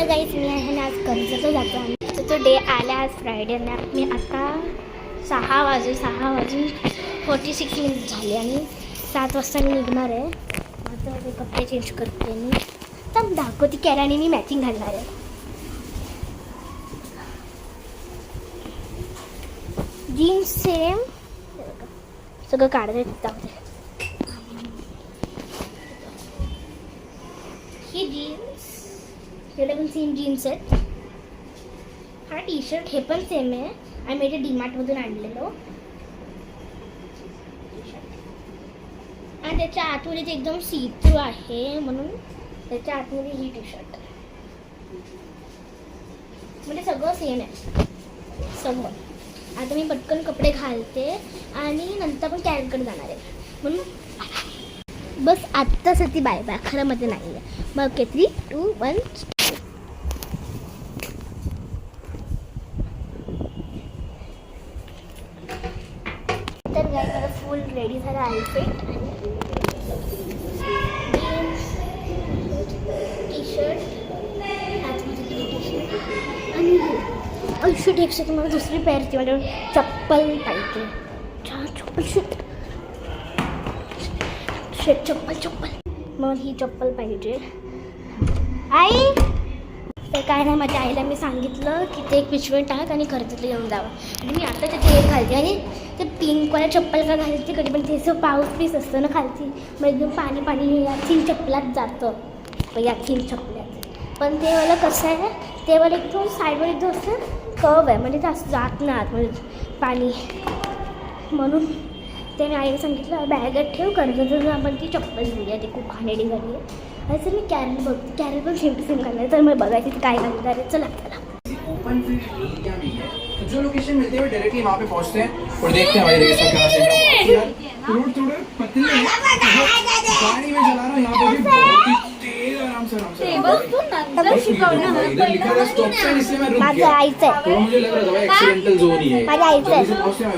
Guys मी आहे ना आज कर्जतला जातो आम्ही. तर तो डे आला आज फ्रायडे ना. मी आता 6 वाजून 46 मिनिट झाले आणि 7 वाजता मी निघणार आहे. आता ते कपडे चेंज करते मी. तर दाखवते कॅराने मी मॅचिंग घालणार आहे. जीन्स सेम सगळं काढते त्यामध्ये. ही जीन्स हे पण सेम जीन्स आहेत. हा टी शर्ट हे पण सेम आहे. आम्ही ते डीमार्टमधून आणलेलो आणि त्याच्या आतमध्ये ते एकदम सी थ्रू आहे म्हणून त्याच्या आतमध्ये ही टी शर्ट म्हणजे सगळं सेम आहे सगळं. आता मी पटकन कपडे घालते आणि नंतर पण कॅरेटकडे जाणार आहे म्हणून बस आत्तासाठी बाय बाय. खरं मध्ये नाही आहे. मग 3, 2, 1 तर काय मला फुल रेडी झाला आउटफिट. टी शर्ट आणि शूट एक सेकंड मला दुसरी पेअरची म्हणजे चप्पल पाहिजे. चप्पल शूट चप्पल मग ही चप्पल पाहिजे. आई तर काय नाही माझ्या आईला मी सांगितलं की ते एक पिशवी टाक आणि कर्जतला येऊन जावं. आणि मी आता त्याचे एक घालते आणि ते पिंकवाल्या चप्पल का घालते कधी पण ते पाऊस पीस असतं ना खालची मग एकदम पाणी या 3 चप्पलात जातं या 3 चप्पल्यात. पण ते वाला कसं आहे ते वाला एकदम साईडवर एकदम असं कव आहे म्हणजे जास्त जात नाही आतमध्ये पाणी म्हणून ते मी आईला सांगितलं बॅगेत ठेव कर्जत आपण ती चप्पल घेऊया. ती खूप घाणेरडी झाली आहे. असं मी कॅरेल बघते. कॅरेल पण सेम टू सेम घालणार तर मग बघायची काय घालणार आहे. चला ओपन फील्ड क्या नहीं है तो जो लोकेशन मिलते हैं डायरेक्टली वहाँ पे पहुँचते हैं और देखते हैं हमारे रेगिस्तान कहाँ से है. रोड थोड़े पतले हैं. गाड़ी में चला रहा हूँ यहाँ पे भी बहुत ही तेज आराम से इधर लिखा था स्टॉप साइन इसलिए मैं रुक माझं गया. आईचं आहे. थोड़ा मुझे लग रहा था एक्सीडेंटल जोन ही है. माझ्या आईचं आहे. जल्दी से पहुँचते हैं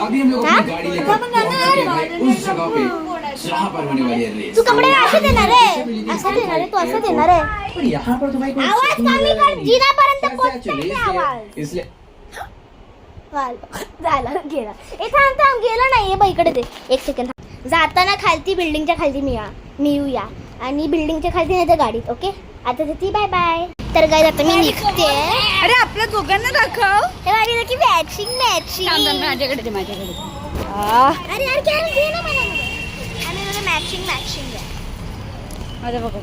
अभी हम लोग अपनी गाड़ी लेकर पहुँच चुके हैं उस जगह पे जहाँ पर होने वाली है रेस. तू कपडे असं देणार आहे असं देणार आहे तू असं देणार आहे. पर यहाँ पर तो भाई कोई आवाज कमी कर जिनापर्यंत पोहोचते आवाज. इसलिए झालं गेला. ए थांब गेलं नाही बघ इकडे दे एक सेकंड. जाताना खालती बिल्डिंगच्या खालती मी येऊया आणि बिल्डिंगच्या खालती नाही तर गाडीत. ओके आता ती बाय बाय. तर काय आता मी निघते. अरे आपल्या दोघांना दाखव. हे माझी की मॅचिंग माझ्याकडे अरे यार काय दे ना मला आणि मॅचिंग माझ्या बघ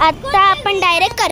आता आपण डायरेक्ट